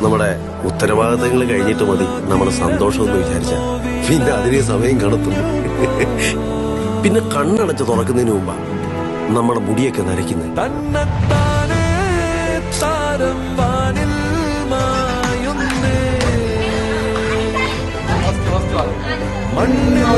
നമ്മുടെ ഉത്തരവാദിത്തങ്ങൾ കഴിഞ്ഞിട്ട് മതി നമ്മുടെ സന്തോഷം എന്ന് വിചാരിച്ച പിന്നെ അതിനെ സമയം കണ്ടെത്തുന്നു. പിന്നെ കണ്ണടച്ച് തുറക്കുന്നതിന് മുമ്പാ നമ്മുടെ മുടിയൊക്കെ നരയ്ക്കുന്നത്. മണ്ണിൽ